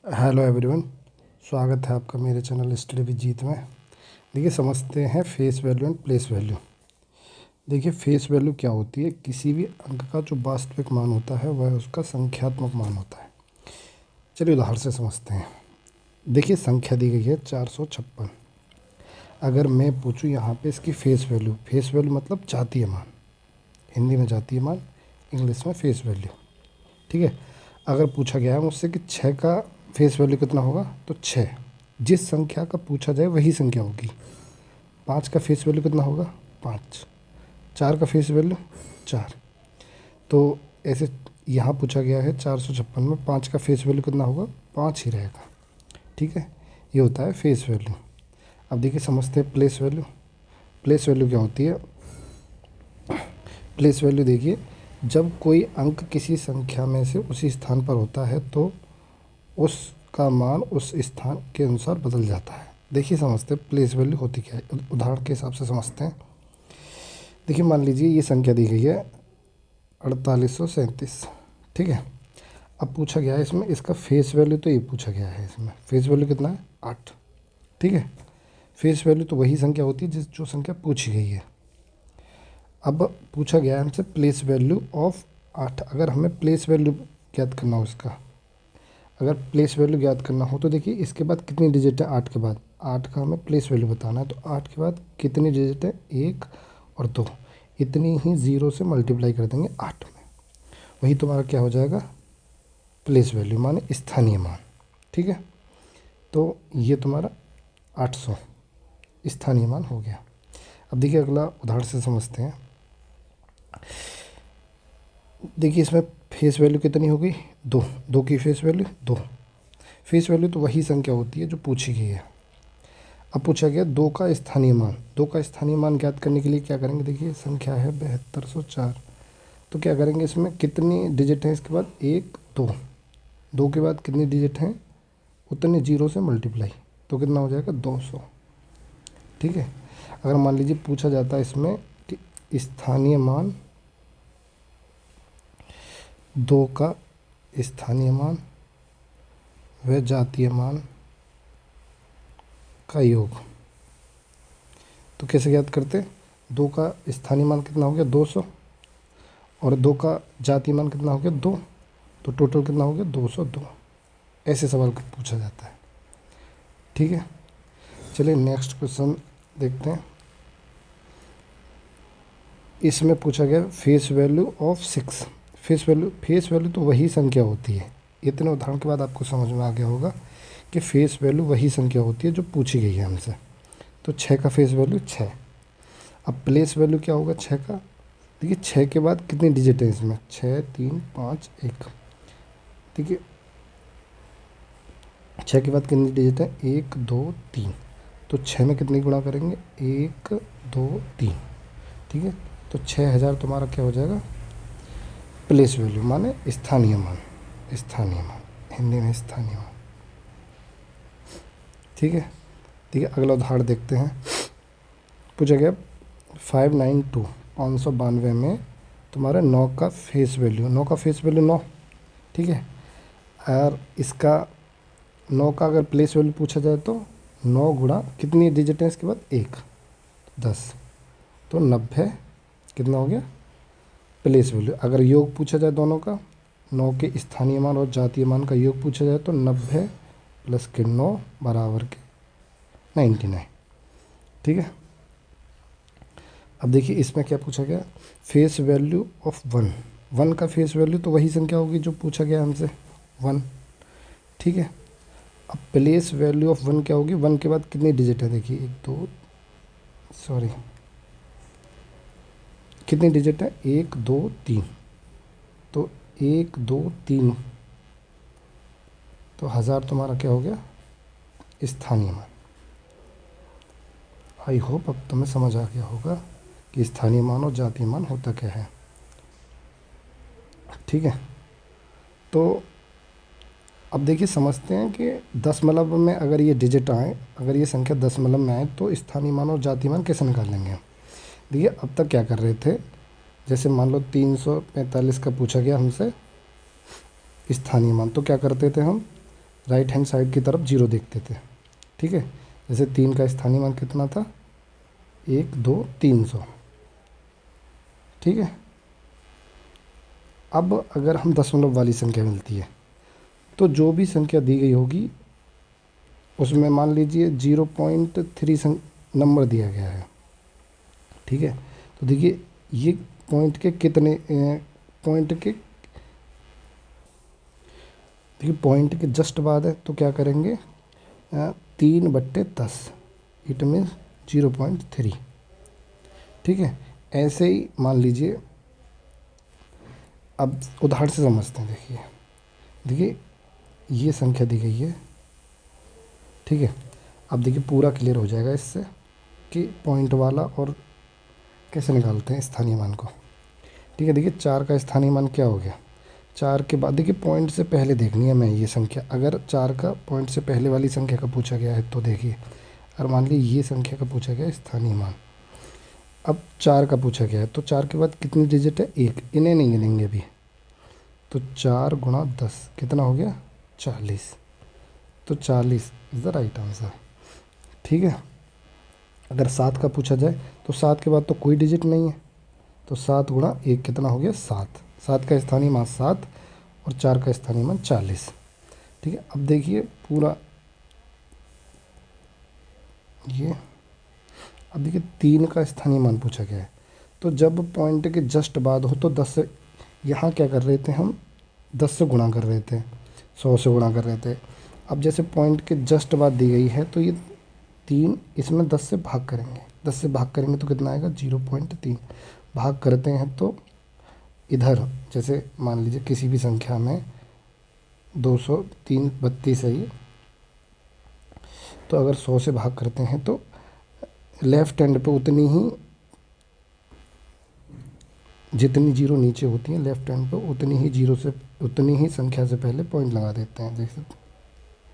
Hello everyone. स्वागत है आपका मेरे चैनल स्टडी विद जीत में। देखिए समझते हैं face value and place value. देखिए फेस वैल्यू क्या होती है? किसी भी अंक का जो वास्तविक मान होता है वह उसका संख्यात्मक मान होता है। चलिए उदाहरण से समझते हैं। देखिए संख्या दी गई है 456। अगर मैं पूछूं यहाँ पे इसकी फेस वैल्यू मतलब जातीय मान, हिंदी में जातीय मान, इंग्लिश में फेस वैल्यू। ठीक है। अगर पूछा गया है मुझसे कि 6 का फेस वैल्यू कितना होगा, तो 6 जिस संख्या का पूछा जाए वही संख्या होगी। 5 का फेस वैल्यू कितना होगा, 5। 4 का फेस वैल्यू 4। तो ऐसे यहाँ पूछा गया है 456 में 5 का फेस वैल्यू कितना होगा, 5 ही रहेगा। ठीक है, ये होता है फेस वैल्यू। अब देखिए समझते हैं प्लेस वैल्यू। प्लेस वैल्यू क्या होती है? प्लेस वैल्यू देखिए, जब कोई अंक किसी संख्या में से उसी स्थान पर होता है तो उसका मान उस स्थान के अनुसार बदल जाता है। देखिए समझते हैं प्लेस वैल्यू होती क्या है, उदाहरण के हिसाब से समझते हैं। देखिए मान लीजिए ये संख्या दी गई है 4837। ठीक है। अब पूछा गया है इसमें इसका फेस वैल्यू, तो ये पूछा गया है इसमें फेस वैल्यू कितना है, 8। ठीक है। फेस वैल्यू तो वही संख्या होती है जो संख्या पूछी गई है। अब पूछा गया है हमसे प्लेस वैल्यू ऑफ 8। अगर हमें प्लेस वैल्यू ज्ञात करना हो इसका, अगर प्लेस वैल्यू ज्ञात करना हो तो देखिए इसके बाद कितनी डिजिट है, 8 के बाद 8 का हमें प्लेस वैल्यू बताना है। तो 8 के बाद कितनी डिजिट है, 1 और 2, इतनी ही 0 से मल्टीप्लाई कर देंगे 8 में, वही तुम्हारा क्या हो जाएगा, प्लेस वैल्यू माने स्थानीय मान। ठीक है। तो ये तुम्हारा 800 स्थानीय मान हो गया। अब देखिए अगला उदाहरण से समझते हैं। देखिए इसमें फेस वैल्यू कितनी हो गई, 2। 2 की फेस वैल्यू 2। फेस वैल्यू तो वही संख्या होती है जो पूछी गई है। अब पूछा गया 2 का स्थानीय मान। 2 का स्थानीय मान ज्ञात करने के लिए क्या करेंगे, देखिए संख्या है 7204। तो क्या करेंगे, इसमें कितनी डिजिट हैं इसके बाद, 1 2। 2 के बाद कितनी डिजिट हैं, उतने 0 से मल्टीप्लाई, तो कितना हो जाएगा, 200। ठीक है। अगर मान लीजिए पूछा जाता है इसमें कि स्थानीय मान, 2 का स्थानीय मान व जातीय मान का योग, तो कैसे ज्ञात करते? 2 का स्थानीय मान कितना हो गया, 200, और 2 का जातीय मान कितना हो गया, 2, तो टोटल कितना हो गया, 202। ऐसे सवाल पूछा जाता है। ठीक है। चलिए नेक्स्ट क्वेश्चन देखते हैं। इसमें पूछा गया face value of 6। Face value तो वही संख्या होती है। इतने उदाहरण के बाद आपको समझ में आ गया होगा कि फेस वैल्यू वही संख्या होती है जो पूछी गई है हमसे। तो 6 का फेस वैल्यू 6। अब प्लेस वैल्यू क्या होगा 6 का, देखिए 6 के बाद कितनी डिजिट है इसमें, 6 3 5 1। देखिए 6 के बाद कितनी डिजिट है, 1 2 3। तो 6 में कितनी गुणा करेंगे, 1 2 3। ठीक है। तो 6000 तुम्हारा क्या हो जाएगा, प्लेस वैल्यू माने स्थानीय मान। स्थानीय मान हिंदी में स्थानीय मान। ठीक है। ठीक है, अगला उदाहरण देखते हैं। पूछा गया 592 में तुम्हारा 9 का फेस वैल्यू, 9 का फेस वैल्यू 9। ठीक है। और इसका 9 का अगर प्लेस वैल्यू पूछा जाए तो 9 गुणा कितनी डिजिट है इसके बाद, 1 10, तो 90 कितना हो गया, प्लेस वैल्यू। अगर योग पूछा जाए दोनों का, 9 के स्थानीय मान और जातीय मान का योग पूछा जाए तो 90 प्लस के 9 बराबर के 99। ठीक है। अब देखिए इसमें क्या पूछा गया, फेस वैल्यू ऑफ 1। 1 का फेस वैल्यू तो वही संख्या होगी जो पूछा गया हमसे, 1। ठीक है। अब प्लेस वैल्यू ऑफ 1 क्या होगी, 1 के बाद कितनी डिजिट है, देखिए 1 2 सॉरी कितनी डिजिट है, 1 2 3। तो 1 2 3, तो 1000 तुम्हारा क्या हो गया, स्थानीय मान। आई होप अब तुम्हें समझ आ गया होगा कि स्थानीय मान और जातीय मान होता क्या है। ठीक है। तो अब देखिए समझते हैं कि दशमलव में अगर ये डिजिट आए, अगर ये संख्या दशमलव में आए तो स्थानीय मान और जातीय मान कैसे निकालेंगे। देखिए अब तक क्या कर रहे थे, जैसे मान लो 345 का पूछा गया हमसे स्थानीय मान, तो क्या करते थे हम, राइट हैंड साइड की तरफ 0 देखते थे। ठीक है, जैसे 3 का स्थानीय मान कितना था, 1 2 300। ठीक है, अब अगर हम दशमलव वाली संख्या मिलती है तो जो भी संख्या दी गई होगी उसमें मान लीजिए 0.3 नंबर दिया गया है। ठीक है, तो देखिए ये पॉइंट के कितने पॉइंट के देखिए पॉइंट के जस्ट बाद है, तो क्या करेंगे 3/10, इट मीन्स 0.3। ठीक है, ऐसे ही मान लीजिए, अब उदाहरण से समझते हैं। देखिए देखिए ये संख्या दी गई है। ठीक है, अब देखिए पूरा क्लियर हो जाएगा इससे कि पॉइंट वाला और कैसे निकालते हैं स्थानीय मान को। ठीक है, देखिए 4 का स्थानीय मान क्या हो गया, 4 के बाद देखिए पॉइंट से पहले देखनी है मैं ये संख्या। अगर 4 का पॉइंट से पहले वाली संख्या का पूछा गया है तो देखिए, और मान लीजिए ये संख्या का पूछा गया है स्थानीय मान, अब 4 का पूछा गया है तो 4 के बाद कितनी डिजिट है, 1, इन्हें नहीं गिनेंगे अभी। तो 4 गुणा 10 कितना हो गया, 40। तो 40 इज़ द राइट आंसर। ठीक है, अगर 7 का पूछा जाए तो 7 के बाद तो कोई डिजिट नहीं है, तो 7 गुणा 1 कितना हो गया, 7। 7 का स्थानीय मान 7 और 4 का स्थानीय मान 40। ठीक है, अब देखिए पूरा ये, अब देखिए 3 का स्थानीय मान पूछा गया है, तो जब पॉइंट के जस्ट बाद हो तो 10 से, यहाँ क्या कर रहे थे हम, 10 से गुणा कर रहे थे, 100 से गुणा कर रहे थे। अब जैसे पॉइंट के जस्ट बाद दी गई है तो ये 3, इसमें 10 से भाग करेंगे, 10 से भाग करेंगे तो कितना आएगा, 0.3। भाग करते हैं तो इधर जैसे मान लीजिए किसी भी संख्या में 203 32 है ये, तो अगर 100 से भाग करते हैं तो लेफ्ट हैंड पे उतनी ही, जितनी जीरो नीचे होती हैं लेफ्ट हैंड पे उतनी ही जीरो से, उतनी ही संख्या से पहले पॉइंट लगा देते हैं। जैसे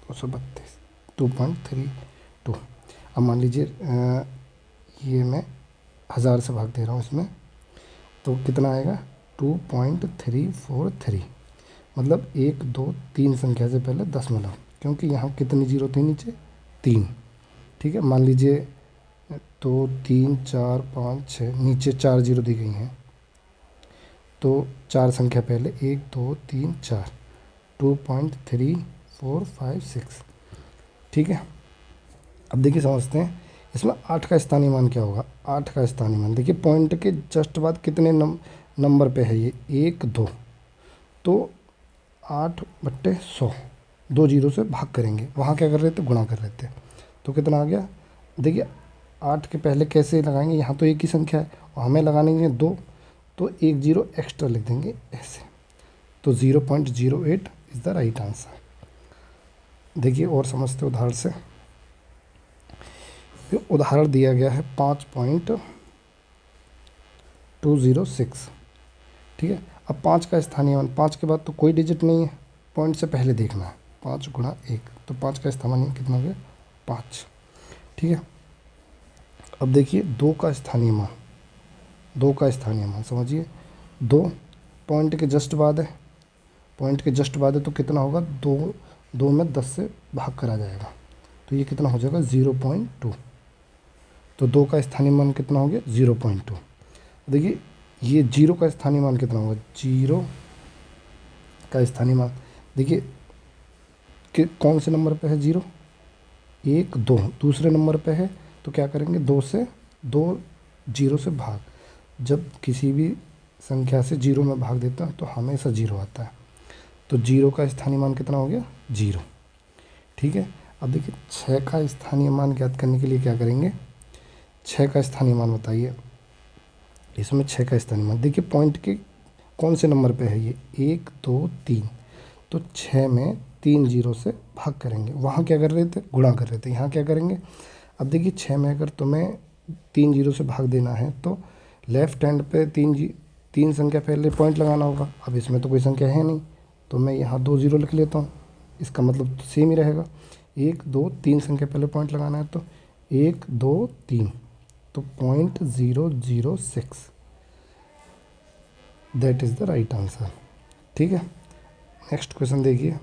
232 2.32। अब मान लीजिए ये मैं 1000 से भाग दे रहा हूँ इसमें, तो कितना आएगा, 2.343। मतलब 1 2 3 संख्या से पहले दशमलव, क्योंकि यहाँ कितनी जीरो थी नीचे, 3। ठीक है, मान लीजिए 2 3 4 5 6, नीचे 4 जीरो दी गई हैं, तो 4 संख्या पहले 1 2 3 4, 2.3456। ठीक है, अब देखिए समझते हैं इसमें 8 का स्थानीय मान क्या होगा। 8 का स्थानीय मान देखिए पॉइंट के जस्ट बाद कितने नंबर पे है ये, 1 2, तो 8/100, 2 जीरो से भाग करेंगे, वहाँ क्या कर रहे थे, गुणा कर रहे थे, तो कितना आ गया। देखिए 8 के पहले कैसे लगाएंगे, यहाँ तो एक ही संख्या है और हमें लगाने है 2, तो 1 जीरो एक्स्ट्रा लिख देंगे ऐसे, तो 0.08 इज़ द राइट आंसर। देखिए और समझते उदाहरण से, उदाहरण दिया गया है 5.206। ठीक है, अब 5 का स्थानीय मान, 5 के बाद तो कोई डिजिट नहीं है, पॉइंट से पहले देखना है, 5 गुणा 1, तो 5 का स्थानीय मान कितना हो गया, 5। ठीक है, अब देखिए 2 का स्थानीय मान, 2 का स्थानीय मान समझिए, 2 पॉइंट के जस्ट बाद है, पॉइंट के जस्ट बाद है तो कितना होगा, 2 में 10 से भाग करा जाएगा, तो ये कितना हो जाएगा, 0.2। तो 2 का स्थानीय मान कितना हो गया, 0.2। देखिए ये 0 का स्थानीय मान कितना होगा, 0 का स्थानीय मान देखिए कि कौन से नंबर पे है 0, 1 2 दूसरे नंबर पे है, तो क्या करेंगे, 2 जीरो से भाग, जब किसी भी संख्या से 0 में भाग देता तो हमेशा 0 आता है, तो 0 का स्थानीय मान कितना हो गया, 0। ठीक है, अब देखिए 6 का स्थानीय मान ज्ञात करने के लिए क्या करेंगे, 6 का स्थानीय मान बताइए। इसमें 6 का स्थानीय मान देखिए पॉइंट के कौन से नंबर पे है ये, 1 2 3, तो 6 में 3 जीरो से भाग करेंगे, वहाँ क्या कर रहे थे, गुणा कर रहे थे, यहाँ क्या करेंगे। अब देखिए 6 में अगर तुम्हें 3 जीरो से भाग देना है तो लेफ्ट हैंड पे 3 संख्या पहले पॉइंट लगाना होगा। अब इसमें तो कोई संख्या है नहीं, तो मैं यहाँ 2 जीरो लिख लेता हूँ, इसका मतलब तो सेम ही रहेगा। 1 2 3 संख्या पहले पॉइंट लगाना है, तो 1 2 3, तो 0.006, that is the right answer. ठीक है, नेक्स्ट क्वेश्चन देखिए,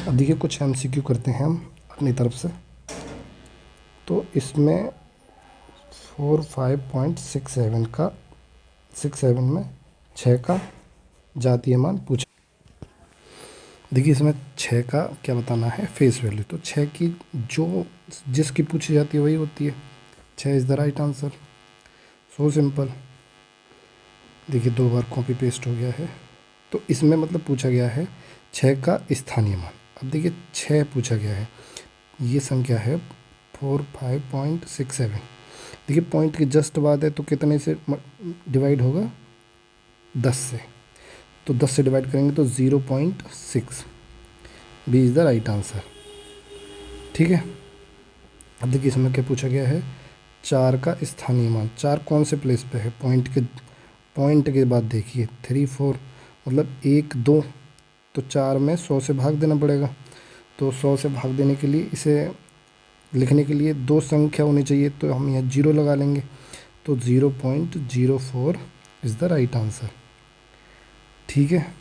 अब देखिए कुछ MCQ करते हैं हम अपनी तरफ से। तो इसमें 45.67 का 67 में 6 का जातीय मान पूछा। देखिए इसमें 6 का क्या बताना है, फेस वैल्यू। तो 6 की जो जिसकी पूछी जाती है वही होती है। 6 is the right answer. So simple. देखिए 2 बार कॉपी पेस्ट हो गया है। तो इसमें मतलब पूछा गया है 6 का स्थानीय मान। अब देखिए 6 पूछा गया है, ये संख्या है 45.67। देखिए पॉइंट के जस्ट बाद है तो कितने से डिवाइड होगा, 10 से। तो 10 से डिवाइड करेंगे तो 0.6। B is the right answer. ठीक है। अब देखिए इसमें क्या पूछा गया है, 4 का स्थानीय मान। 4 कौन से प्लेस पे है, पॉइंट के बाद देखिए 3 4 मतलब 1 2। तो 4 में 100 से भाग देना पड़ेगा। तो 100 से भाग देने के लिए, इसे लिखने के लिए 2 संख्या होनी चाहिए, तो हम यहाँ 0 लगा लेंगे। तो 0.04 इज़ द राइट आंसर। ठीक है।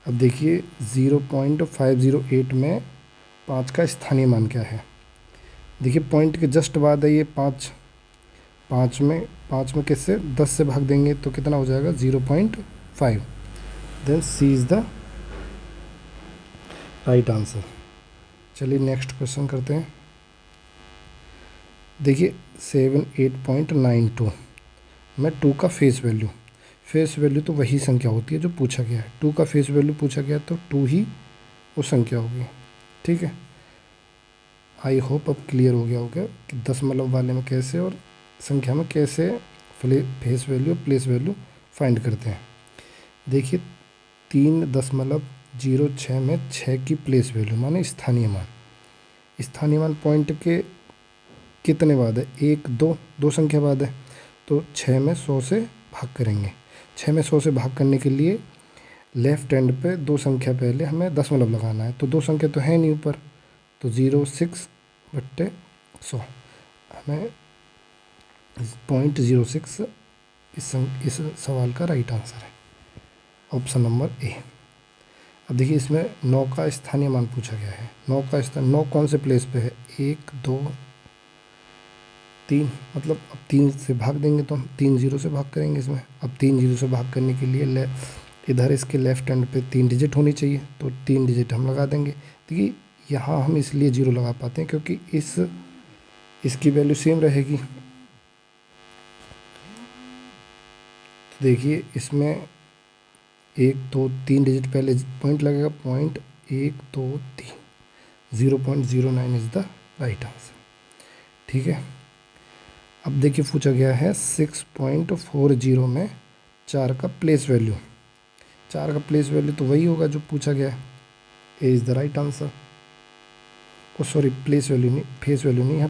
अब देखिए 0.508 में 5 का स्थानीय मान क्या है। देखिए पॉइंट के जस्ट बाद है ये 5। 5 में किससे 10 से भाग देंगे तो कितना हो जाएगा, 0.5। Then C is the right answer. चलिए नेक्स्ट क्वेश्चन करते हैं। देखिए 78.92 में 2 का फेस वैल्यू तो वही संख्या होती है जो पूछा गया है। 2 का फेस वैल्यू पूछा गया तो 2 ही वो संख्या होगी। ठीक है। आई होप अब क्लियर हो गया होगा कि दशमलव वाले में कैसे और संख्या में कैसे face value place value find करते हैं। देखिए 3.06 में 6 की प्लेस वैल्यू माने स्थानीय मान पॉइंट के कितने बाद है, 1 2 2 संख्या बाद है। तो 6 में 100 से भाग करेंगे। 6 में 100 से भाग करने के लिए लेफ्ट हैंड पे 2 संख्या पहले हमें दशमलव लगाना है। तो 2 संख्या तो है नहीं ऊपर, तो 0.6/100 हमें 0.06 इस सवाल का राइट आंसर है, ऑप्शन नंबर ए। अब देखिए इसमें 9 का स्थानीय मान पूछा गया है। 9 कौन से प्लेस पे है, 1 2 3। मतलब अब 3 से भाग देंगे तो हम 3 0 से भाग करेंगे इसमें। अब 3 0 से भाग करने के लिए इधर इसके लेफ्ट हैंड पे 3 डिजिट होनी चाहिए, तो 3 डिजिट हम लगा देंगे। देखिए यहाँ हम इसलिए 0 लगा पाते हैं क्योंकि इसकी वैल्यू सेम रहेगी। तो देखिए इसमें 1 2 3 डिजिट पहले पॉइंट लगेगा, 0.123 0.09 इज़ द राइट आंसर। ठीक है। अब देखिए पूछा गया है 6.40 में 4 का प्लेस वैल्यू। 4 का प्लेस वैल्यू तो वही होगा जो पूछा गया है, A is the right answer. Oh sorry, place value नहीं, फेस वैल्यू नहीं है,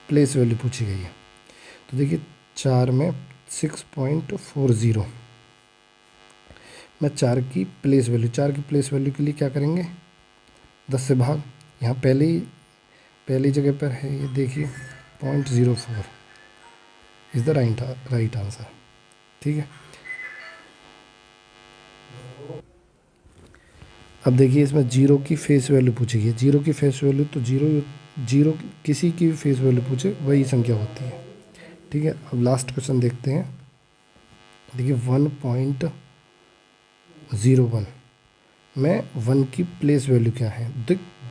प्लेस वैल्यू पूछी गई है। तो देखिए 4 में 6.40 में 4 की प्लेस वैल्यू के लिए क्या करेंगे, 10 से भाग। यहाँ पहली जगह पर है ये, देखिए 0.04 इज़ द राइट आंसर। ठीक है। अब देखिए इसमें 0 की फेस वैल्यू पूछी गई है। 0 की फेस वैल्यू तो 0 किसी की भी फेस वैल्यू पूछे वही संख्या होती है। ठीक है। अब लास्ट क्वेश्चन देखते हैं। देखिए 1.01 में 1 की प्लेस वैल्यू क्या है।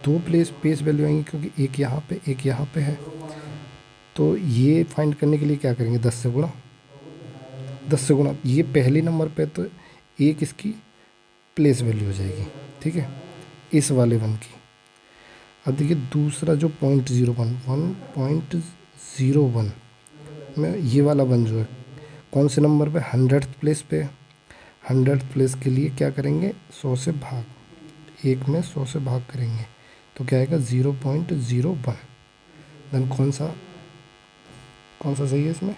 दो प्लेस वैल्यू आएंगी क्योंकि एक यहाँ पे है। तो ये फाइंड करने के लिए क्या करेंगे, 10 से गुणा। ये पहले नंबर पे तो एक इसकी प्लेस वैल्यू हो जाएगी। ठीक है, इस वाले 1 की। अब देखिए दूसरा जो 1.01 में ये वाला 1 जो है कौन से नंबर पे, 100th प्लेस पे। 100th प्लेस के लिए क्या करेंगे, 100 से भाग, 1 में 100 से भाग करेंगे तो क्या आएगा, 0.01। देन कौन सा सही है इसमें,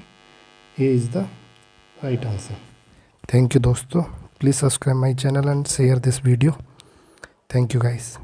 A is the right answer. Thank you दोस्तों, please subscribe my channel and share this video. Thank you guys.